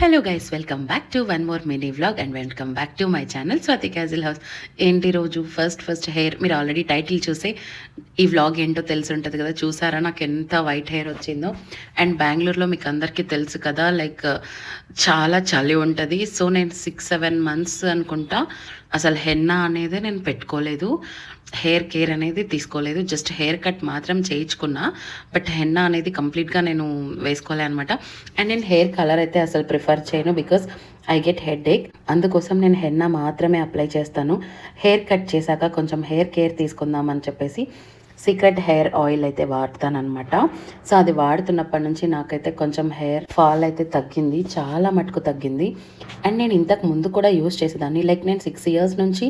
Hello guys, welcome back to one more mini vlog and welcome back to my channel Swathi castle house. ఏంటి రోజు first hair మీరు already title చూసే ఈ vlog ఏంటో తెలిసి ఉంటుంది కదా. చూసారా నాకు ఎంత వైట్ హెయిర్ వచ్చిందో. అండ్ బెంగళూరులో మీకు అందరికీ తెలుసు కదా, లైక్ చాలా చలి ఉంటుంది. సో నేను 6-7 months అనుకుంటా అసలు హెన్నా అనేది నేను పెట్టుకోలేదు, హెయిర్ కేర్ అనేది తీసుకోలేదు. జస్ట్ హెయిర్ కట్ మాత్రం చేయించుకున్నా, బట్ హెన్నా అనేది కంప్లీట్గా నేను వేసుకోలే అనమాట. అండ్ నేను హెయిర్ కలర్ అయితే అసలు ప్రిఫర్ చేయను, బికాస్ ఐ గెట్ హెడ్ ఏక్. అందుకోసం నేను హెన్నా మాత్రమే అప్లై చేస్తాను. హెయిర్ కట్ చేశాక కొంచెం హెయిర్ కేర్ తీసుకుందామని చెప్పేసి సీక్రెట్ హెయిర్ ఆయిల్ అయితే వాడతానమాట. సో అది వాడుతున్నప్పటి నుంచి నాకైతే కొంచెం హెయిర్ ఫాల్ అయితే తగ్గింది, చాలా మటుకు తగ్గింది. అండ్ నేను ఇంతకు ముందు కూడా యూస్ చేసేదాన్ని, లైక్ నేను 6 years నుంచి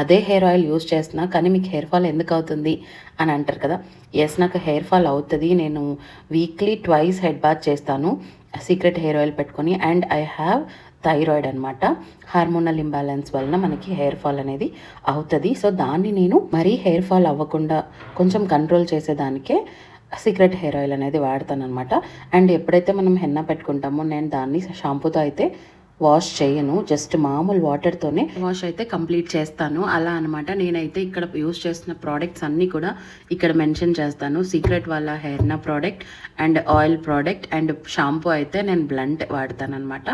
అదే హెయిర్ ఆయిల్ యూస్ చేస్తున్నా. కానీ మీకు హెయిర్ ఫాల్ ఎందుకు అవుతుంది అని అంటారు కదా. ఎస్, నాకు హెయిర్ ఫాల్ అవుతుంది. నేను వీక్లీ 2 హెడ్ బాత్ చేస్తాను సీక్రెట్ హెయిర్ ఆయిల్ పెట్టుకొని. అండ్ ఐ హ్యావ్ థైరాయిడ్ అనమాట. హార్మోనల్ ఇంబ్యాలెన్స్ వలన మనకి హెయిర్ ఫాల్ అనేది అవుతుంది. సో దాన్ని నేను మరీ హెయిర్ ఫాల్ అవ్వకుండా కొంచెం కంట్రోల్ చేసేదానికే సీక్రెట్ హెయిర్ ఆయిల్ అనేది వాడతాను అనమాట. అండ్ ఎప్పుడైతే మనం హెన్నా పెట్టుకుంటామో నేను దాన్ని షాంపూతో అయితే వాష్ చేయను, జస్ట్ మామూలు వాటర్తోనే వాష్ అయితే కంప్లీట్ చేస్తాను. అలా అనమాట. నేనైతే ఇక్కడ యూస్ చేస్తున్న ప్రోడక్ట్స్ అన్నీ కూడా ఇక్కడ మెన్షన్ చేస్తాను. సీక్రెట్ వాళ్ళ హెయిర్నా product and oil product and shampoo అయితే నేను బ్లంట్ వాడతాను అనమాట.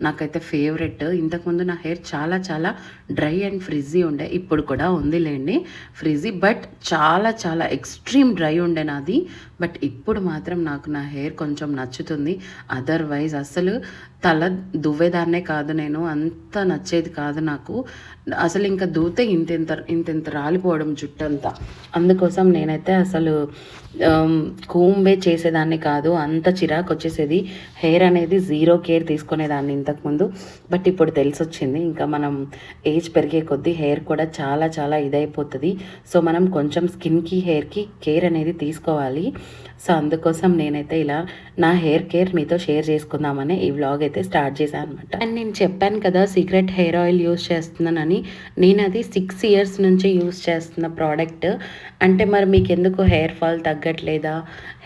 నాకైతే ఫేవరెట్. ఇంతకుముందు నా హెయిర్ చాలా చాలా డ్రై అండ్ ఫ్రిజీ ఉండే, ఇప్పుడు కూడా ఉందిలేండి ఫ్రిజీ, బట్ చాలా చాలా ఎక్స్ట్రీమ్ డ్రై ఉండే నాది. బట్ ఇప్పుడు మాత్రం నాకు నా హెయిర్ కొంచెం నచ్చుతుంది. అదర్వైజ్ అసలు తల దువ్వేదాన్నే కాదు నేను, అంత నచ్చేది కాదు నాకు. అసలు ఇంకా దూతే ఇంతెంత రాలిపోవడం జుట్టంతా. అందుకోసం నేనైతే అసలు కూంబే చేసేదాన్ని కాదు, అంత చిరాకు వచ్చేసేది. హెయిర్ అనేది జీరో కేర్ తీసుకునేదాన్ని ఇంతకుముందు, బట్ ఇప్పుడు తెలిసొచ్చింది ఇంకా మనం ఏజ్ పెరిగే కొద్దీ హెయిర్ కూడా చాలా చాలా ఇదైపోతుంది. సో మనం కొంచెం స్కిన్కి హెయిర్కి కేర్ అనేది తీసుకోవాలి. సో అందుకోసం నేనైతే ఇలా నా హెయిర్ కేర్ మీతో షేర్ చేసుకుందామని ఈ వ్లాగ్ అయితే స్టార్ట్ చేశాను అనమాట. అండ్ నేను చెప్పాను కదా సీక్రెట్ హెయిర్ ఆయిల్ యూస్ చేస్తున్నానని. నేను అది 6 years నుంచి యూస్ చేస్తున్న ప్రోడక్ట్. అంటే మరి మీకు ఎందుకు హెయిర్ ఫాల్ తగ్గట్లేదా,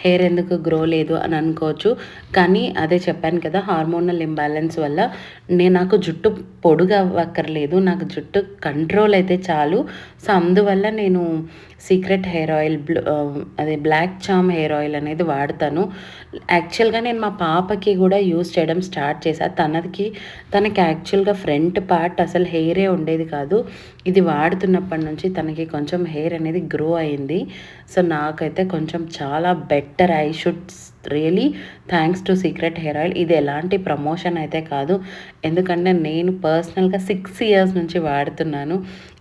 హెయిర్ ఎందుకు గ్రో లేదు అని అనుకోవచ్చు. కానీ అదే చెప్పాను కదా, హార్మోనల్ ఇంబ్యాలెన్స్ వల్ల నాకు జుట్టు పొడుగా అవ్వక్కర్లేదు, నాకు జుట్టు కంట్రోల్ అయితే చాలు. సో అందువల్ల నేను సీక్రెట్ హెయిర్ ఆయిల్ అదే బ్లాక్ చామ్ హెయిర్ ఆయిల్ అనేది వాడతాను. యాక్చువల్గా నేను మా పాపకి కూడా యూస్ చేయడం స్టార్ట్ చేశాను. తనకి యాక్చువల్గా ఫ్రంట్ పార్ట్ అసలు హెయిరే ఉండేది కాదు. ఇది వాడుతున్నప్పటి నుంచి తనకి కొంచెం హెయిర్ అనేది గ్రో అయింది. సో నాకైతే కొంచెం చాలా better. I should really thanks to secret hair oil. ఇది ఎలాంటి ప్రమోషన్ అయితే కాదు, ఎందుకంటే నేను పర్సనల్గా 6 years నుంచి వాడుతున్నాను.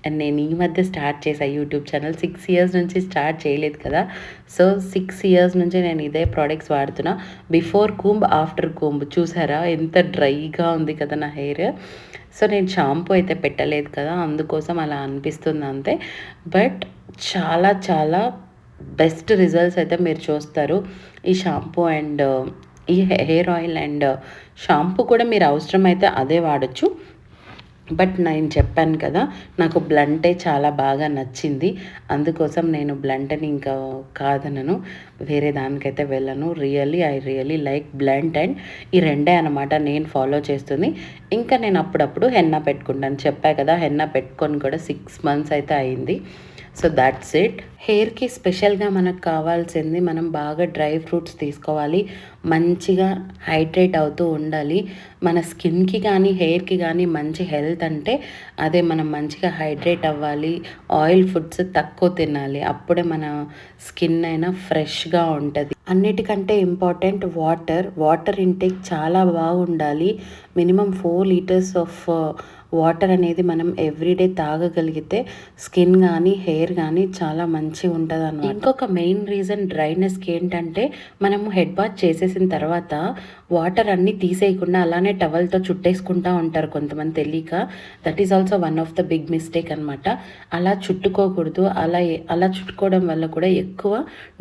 అండ్ నేను ఈ మధ్య స్టార్ట్ చేశాను యూట్యూబ్ ఛానల్. 6 years నుంచి స్టార్ట్ చేయలేదు కదా. సో 6 years నుంచి నేను ఇదే ప్రోడక్ట్స్ వాడుతున్నా. Before comb, after comb. చూసారా ఎంత డ్రైగా ఉంది కదా నా హెయిర్. సో నేను షాంపూ అయితే పెట్టలేదు కదా, అందుకోసం అలా అనిపిస్తుంది అంతే. బట్ చాలా చాలా బెస్ట్ రిజల్ట్స్ అయితే మీరు చూస్తారు ఈ షాంపూ అండ్ ఈ హెయిర్ ఆయిల్. అండ్ షాంపూ కూడా మీరు అవసరమైతే అదే వాడచ్చు. బట్ నేను చెప్పాను కదా, నాకు బ్లంటే చాలా బాగా నచ్చింది. అందుకోసం నేను బ్లంట్ని ఇంకా కాదనను, వేరే దానికైతే వెళ్ళను. I really like blunt. And ఈ రెండే అనమాట నేను ఫాలో చేస్తుంది. ఇంకా నేను అప్పుడప్పుడు హెన్నా పెట్టుకుంటాను. చెప్పా కదా, హెన్నా పెట్టుకొని కూడా 6 months అయితే అయింది. So that's it. హెయిర్కి స్పెషల్గా మనకు కావాల్సింది, మనం బాగా డ్రై ఫ్రూట్స్ తీసుకోవాలి, మంచిగా హైడ్రేట్ అవుతూ ఉండాలి. మన స్కిన్కి కానీ హెయిర్కి కానీ మంచి హెల్త్ అంటే అదే, మనం మంచిగా హైడ్రేట్ అవ్వాలి, ఆయిల్ ఫుడ్స్ తక్కువ తినాలి. అప్పుడే మన స్కిన్ అయినా ఫ్రెష్గా ఉంటుంది. అన్నిటికంటే ఇంపార్టెంట్ వాటర్ ఇంటేక్ చాలా బాగుండాలి. మినిమం 4 liters ఆఫ్ వాటర్ అనేది మనం ఎవ్రీడే తాగగలిగితే స్కిన్ కానీ హెయిర్ కానీ చాలా మంచిగా ఉంటుంది అన్నమాట. ఇంకొక మెయిన్ రీజన్ డ్రైనెస్కి ఏంటంటే, మనము హెడ్ బాత్ చేసేసిన తర్వాత వాటర్ అన్నీ తీసేయకుండా అలానే టవల్తో చుట్టేసుకుంటూ ఉంటారు కొంతమంది తెలియక. That is also one of the big mistake అనమాట. అలా చుట్టుకోకూడదు. అలా చుట్టుకోవడం వల్ల కూడా ఎక్కువ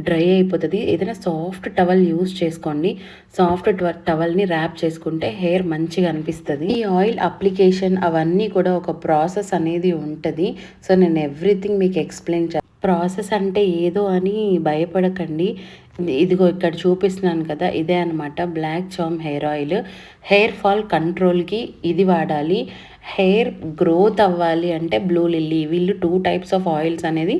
డ్రై అయిపోతుంది. ఏదైనా సాఫ్ట్ టవల్ యూస్ చేసుకోండి. సాఫ్ట్ టవల్ని ర్యాప్ చేసుకుంటే హెయిర్ మంచిగా అనిపిస్తుంది. ఈ ఆయిల్ అప్లికేషన్ అవన్నీ కూడా ఒక ప్రాసెస్ అనేది ఉంటుంది. సో నేను ఎవ్రీథింగ్ మీకు ఎక్స్ప్లెయిన్ ప్రాసెస్ అంటే ఏదో అని భయపడకండి. ఇదిగో ఇక్కడ చూపిస్తున్నాను కదా, ఇదే అనమాట బ్లాక్ చామ్ హెయిర్ ఆయిల్. హెయిర్ ఫాల్ కంట్రోల్కి ఇది వాడాలి. హెయిర్ గ్రోత్ అవ్వాలి అంటే బ్లూ లిల్లీ. వీళ్ళు 2 టైప్స్ ఆఫ్ ఆయిల్స్ అనేది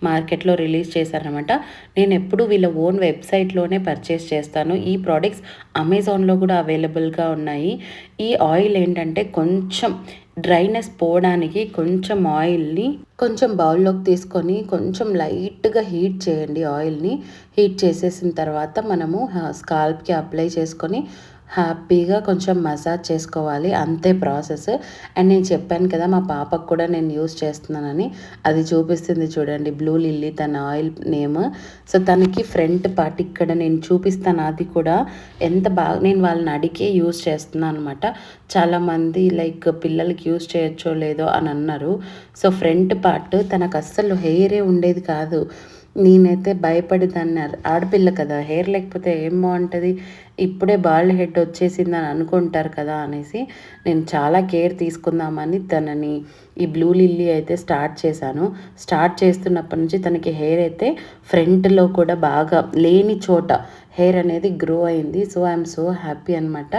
మార్కెట్లో రిలీజ్ చేశారనమాట. నేను ఎప్పుడు వీళ్ళ ఓన్ వెబ్సైట్లోనే పర్చేస్ చేస్తాను. ఈ ప్రోడక్ట్స్ అమెజాన్లో కూడా అవైలబుల్గా ఉన్నాయి. ఈ ఆయిల్ ఏంటంటే కొంచెం డ్రైనెస్ పోవడానికి కొంచెం ఆయిల్ని కొంచెం బౌల్లోకి తీసుకొని కొంచెం లైట్గా హీట్ చేయండి. ఆయిల్ని హీట్ చేసేసిన తర్వాత మనము స్కాల్ప్కి అప్లై చేసుకొని హ్యాపీగా కొంచెం మసాజ్ చేసుకోవాలి. అంతే ప్రాసెస్. అండ్ నేను చెప్పాను కదా మా పాపకు కూడా నేను యూస్ చేస్తున్నానని, అది చూపిస్తుంది చూడండి బ్లూ లిల్లీ తన ఆయిల్ నేమ్. సో తనకి ఫ్రంట్ పార్ట్ ఇక్కడ నేను చూపిస్తాను, అది కూడా ఎంత బాగా నేను వాళ్ళని అడిగే యూస్ చేస్తున్నాను అనమాట. చాలామంది లైక్ పిల్లలకి యూస్ చేయొచ్చో లేదో అని అన్నారు. సో ఫ్రంట్ పార్ట్ తనకు అస్సలు హెయిరే ఉండేది కాదు. నేనైతే భయపడేదాన్ని, ఆడపిల్ల కదా హెయిర్ లేకపోతే ఏం బాగుంటుంది, ఇప్పుడే బాల్డ్ హెడ్ వచ్చేసిందని అనుకుంటారు కదా అనేసి నేను చాలా కేర్ తీసుకుందామని తనని ఈ బ్లూ లిల్లీ అయితే స్టార్ట్ చేశాను. స్టార్ట్ చేస్తున్నప్పటి నుంచి తనకి హెయిర్ అయితే ఫ్రంట్లో కూడా బాగా లేని చోట హెయిర్ అనేది గ్రో అయింది. సో ఐఎమ్ సో హ్యాపీ అనమాట.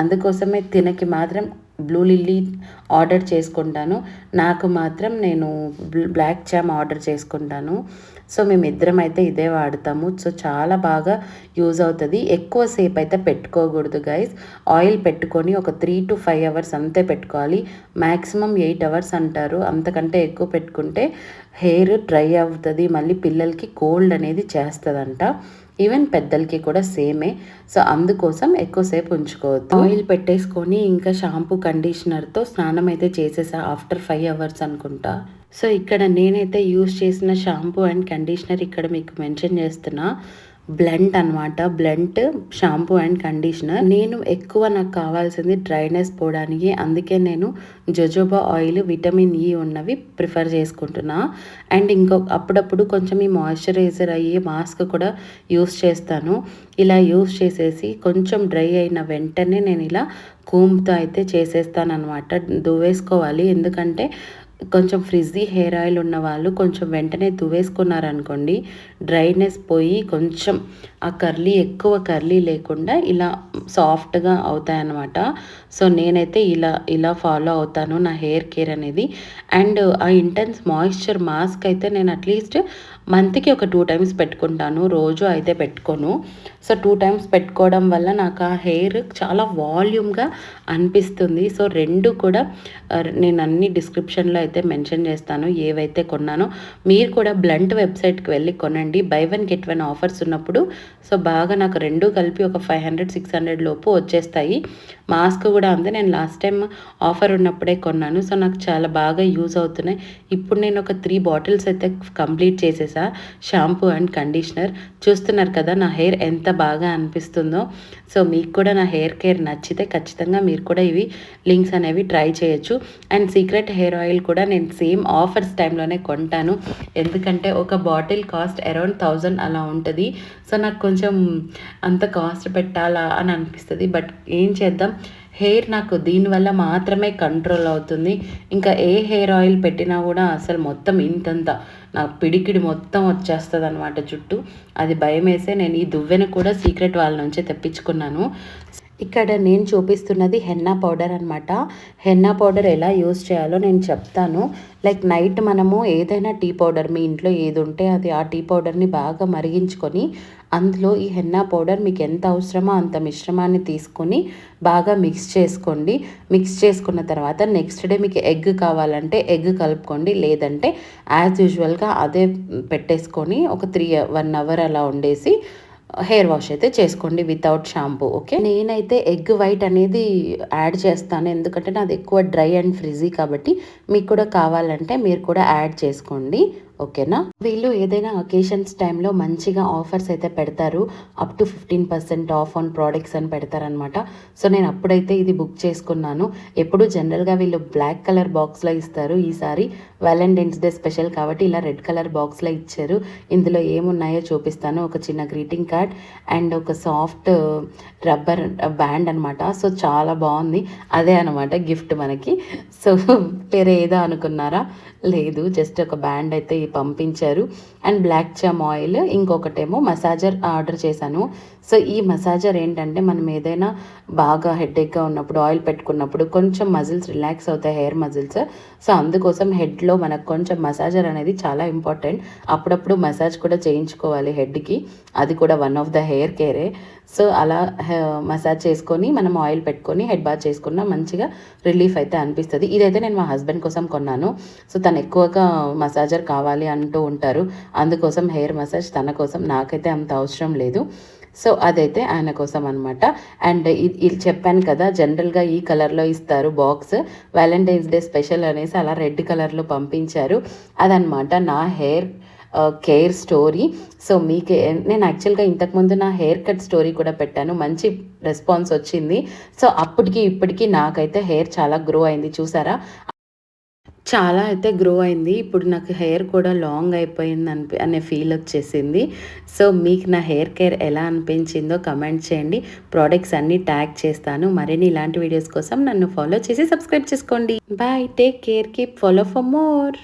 అందుకోసమే తినకి మాత్రం బ్లూ లిల్లీ ఆర్డర్ చేసుకుంటాను. నాకు మాత్రం నేను బ్లాక్ చామ్ ఆర్డర్ చేసుకుంటాను. సో మేమిద్దరం అయితే ఇదే వాడతాము. సో చాలా బాగా యూజ్ అవుతుంది. ఎక్కువసేపు అయితే పెట్టుకోకూడదు గైస్. ఆయిల్ పెట్టుకొని ఒక 3 to 5 అవర్స్ అంతే పెట్టుకోవాలి. మ్యాక్సిమం 8 అవర్స్ అంటారు. అంతకంటే ఎక్కువ పెట్టుకుంటే హెయిర్ డ్రై అవుతుంది, మళ్ళీ పిల్లలకి కోల్డ్ అనేది చేస్తుందంట. ఈవెన్ పెద్దలకి కూడా సేమే. సో అందుకోసం ఎక్కువసేపు ఉంచుకోవద్దు. ఆయిల్ పెట్టేసుకొని ఇంకా షాంపూ కండిషనర్తో స్నానం అయితే చేసేసా ఆఫ్టర్ 5 అవర్స్ అనుకుంటా. సో ఇక్కడ నేనైతే యూస్ చేసిన షాంపూ అండ్ కండిషనర్ ఇక్కడ మీకు మెన్షన్ చేస్తున్నా. బ్లెంట్ అనమాట, బ్లెంట్ షాంపూ అండ్ కండిషనర్. నేను ఎక్కువ నాకు కావాల్సింది డ్రైనెస్ పోవడానికి, అందుకే నేను జోజోబా ఆయిల్ విటమిన్ ఈ ఉన్నవి ప్రిఫర్ చేసుకుంటున్నా. అండ్ అప్పుడప్పుడు కొంచెం ఈ మాయిశ్చరైజర్ అయ్యి మాస్క్ కూడా యూస్ చేస్తాను. ఇలా యూస్ చేసేసి కొంచెం డ్రై అయిన వెంటనే నేను ఇలా కూమ్తో అయితే చేసేస్తాను అనమాట. దువ్వేసుకోవాలి, ఎందుకంటే కొంచెం ఫ్రిజ్జీ హెయిర్ ఆయిల్ ఉన్న వాళ్ళు కొంచెం వెంటనే దువ్వేసుకున్నారనుకోండి, డ్రైనెస్ పోయి కొంచెం ఆ కర్లీ ఎక్కువ కర్లీ లేకుండా ఇలా సాఫ్ట్గా అవుతాయన్నమాట. సో నేనైతే ఇలా ఫాలో అవుతాను నా హెయిర్ కేర్ అనేది. అండ్ ఆ ఇంటెన్స్ మాయిశ్చర్ మాస్క్ అయితే నేను అట్లీస్ట్ మంత్కి ఒక 2 టైమ్స్ పెట్టుకుంటాను, రోజు అయితే పెట్టుకోను. సో 2 టైమ్స్ పెట్టుకోవడం వల్ల నాకు ఆ హెయిర్ చాలా వాల్యూమ్గా అనిపిస్తుంది. సో రెండు కూడా నేను అన్ని డిస్క్రిప్షన్లో అయితే మెన్షన్ చేస్తాను ఏవైతే కొన్నానో. మీరు కూడా బ్లంట్ వెబ్సైట్కి వెళ్ళి కొనండి, బై 1 get 1 ఆఫర్స్ ఉన్నప్పుడు. సో బాగా నాకు రెండు కలిపి ఒక 500-600 లోపు వచ్చేస్తాయి. మాస్క్ కూడా అంతే, నేను లాస్ట్ టైం ఆఫర్ ఉన్నప్పుడే కొన్నాను. సో నాకు చాలా బాగా యూజ్ అవుతున్నాయి. ఇప్పుడు నేను ఒక 3 బాటిల్స్ అయితే కంప్లీట్ చేసేసా షాంపూ అండ్ కండిషనర్. చూస్తున్నారు కదా నా హెయిర్ ఎంత బాగా అనిపిస్తుందో. సో మీకు కూడా నా హెయిర్ కేర్ నచ్చితే ఖచ్చితంగా మీరు కూడా ఇవి లింక్స్ అనేవి ట్రై చేయొచ్చు. అండ్ సీక్రెట్ హెయిర్ ఆయిల్ కూడా నేను సేమ్ ఆఫర్స్ టైంలోనే కొంటాను, ఎందుకంటే ఒక బాటిల్ కాస్ట్ అరౌండ్ 1000 అలా ఉంటుంది. సో నాకు కొంచెం అంత కాస్ట్ పెట్టాలా అని అనిపిస్తుంది. బట్ ఏం చేద్దాం, హెయిర్ నాకు దీనివల్ల మాత్రమే కంట్రోల్ అవుతుంది. ఇంకా ఏ హెయిర్ ఆయిల్ పెట్టినా కూడా అసలు మొత్తం ఇంతంత నా పిడికిడి మొత్తం వచ్చేస్తుంది అనమాట చుట్టూ. అది భయం వేసే నేను ఈ దువ్వెన కూడా సీక్రెట్ వాళ్ళ నుంచే తెప్పించుకున్నాను. ఇక్కడ నేను చూపిస్తున్నది హెన్నా పౌడర్ అనమాట. హెన్నా పౌడర్ ఎలా యూస్ చేయాలో నేను చెప్తాను. లైక్ నైట్ మనము ఏదైనా టీ పౌడర్ మీ ఇంట్లో ఏది ఉంటే అది ఆ టీ పౌడర్ని బాగా మరిగించుకొని అందులో ఈ హెన్నా పౌడర్ మీకు ఎంత అవసరమో అంత మిశ్రమాన్ని తీసుకొని బాగా మిక్స్ చేసుకోండి. మిక్స్ చేసుకున్న తర్వాత నెక్స్ట్ డే మీకు ఎగ్ కావాలంటే ఎగ్ కలుపుకోండి, లేదంటే యాజ్ యూజువల్గా అదే పెట్టేసుకొని ఒక 1 అవర్ అలా ఉండేసి హెయిర్ వాష్ అయితే చేసుకోండి వితౌట్ షాంపూ. ఓకే, నేనైతే ఎగ్ వైట్ అనేది యాడ్ చేస్తాను, ఎందుకంటే నాది ఎక్కువ డ్రై అండ్ ఫ్రిజీ కాబట్టి. మీకు కూడా కావాలంటే మీరు కూడా యాడ్ చేసుకోండి, ఓకేనా. వీళ్ళు ఏదైనా అకేషన్స్ టైంలో మంచిగా ఆఫర్స్ అయితే పెడతారు. Up to 15% of on products అని పెడతారనమాట. సో నేను అప్పుడైతే ఇది బుక్ చేసుకున్నాను. ఎప్పుడు జనరల్గా వీళ్ళు బ్లాక్ కలర్ బాక్స్లో ఇస్తారు, ఈసారి వ్యాలంటైన్స్ డే స్పెషల్ కాబట్టి ఇలా రెడ్ కలర్ బాక్స్లో ఇచ్చారు. ఇందులో ఏమున్నాయో చూపిస్తాను. ఒక చిన్న గ్రీటింగ్ కార్డ్ అండ్ ఒక సాఫ్ట్ రబ్బర్ బ్యాండ్ అనమాట. సో చాలా బాగుంది, అదే అనమాట గిఫ్ట్ మనకి. సో వేరే ఏదో అనుకున్నారా? లేదు, జస్ట్ ఒక బ్యాండ్ అయితే పంపించారు. అండ్ బ్లాక్ చామ్ ఆయిల్, ఇంకొకటేమో మసాజర్ ఆర్డర్ చేశాను. సో ఈ మసాజర్ ఏంటంటే మనం ఏదైనా బాగా హెడేక్గా ఉన్నప్పుడు ఆయిల్ పెట్టుకున్నప్పుడు కొంచెం మజిల్స్ రిలాక్స్ అవుతాయి, హెయిర్ మజిల్స్. సో అందుకోసం హెడ్లో మనకు కొంచెం మసాజర్ అనేది చాలా ఇంపార్టెంట్. అప్పుడప్పుడు మసాజ్ కూడా చేయించుకోవాలి హెడ్కి, అది కూడా వన్ ఆఫ్ ద హెయిర్ కేరే. సో అలా మసాజ్ చేసుకొని మనం ఆయిల్ పెట్టుకొని హెడ్ బాత్ చేసుకున్న మంచిగా రిలీఫ్ అయితే అనిపిస్తుంది. ఇదైతే నేను మా హస్బెండ్ కోసం కొన్నాను. సో తను ఎక్కువగా మసాజర్ కావాలి అంటూ ఉంటారు, అందుకోసం హెయిర్ మసాజ్ తన కోసం, నాకైతే అంత అవసరం లేదు. సో అదైతే ఆయన కోసం అనమాట. అండ్ ఇది చెప్పాను కదా, జనరల్గా ఈ కలర్లో ఇస్తారు బాక్స్, వ్యాలంటైన్స్ డే స్పెషల్ అనేసి అలా రెడ్ కలర్లో పంపించారు. అదనమాట నా హెయిర్ కేర్ స్టోరీ. సో మీకే నేను యాక్చువల్గా ఇంతకుముందు నా హెయిర్ కట్ స్టోరీ కూడా పెట్టాను, మంచి రెస్పాన్స్ వచ్చింది. సో అప్పటికి ఇప్పటికీ నాకైతే హెయిర్ చాలా గ్రో అయింది, చూసారా చాలా అయితే గ్రో అయింది. ఇప్పుడు నాకు హెయిర్ కూడా లాంగ్ అయిపోయింది అనే ఫీల్ వచ్చేసింది. సో మీకు నా హెయిర్ కేర్ ఎలా అనిపించిందో కమెంట్ చేయండి. ప్రోడక్ట్స్ అన్నీ ట్యాగ్ చేస్తాను. మరిన్ని ఇలాంటి వీడియోస్ కోసం నన్ను ఫాలో చేసి సబ్స్క్రైబ్ చేసుకోండి. Bye, take care, keep follow for more.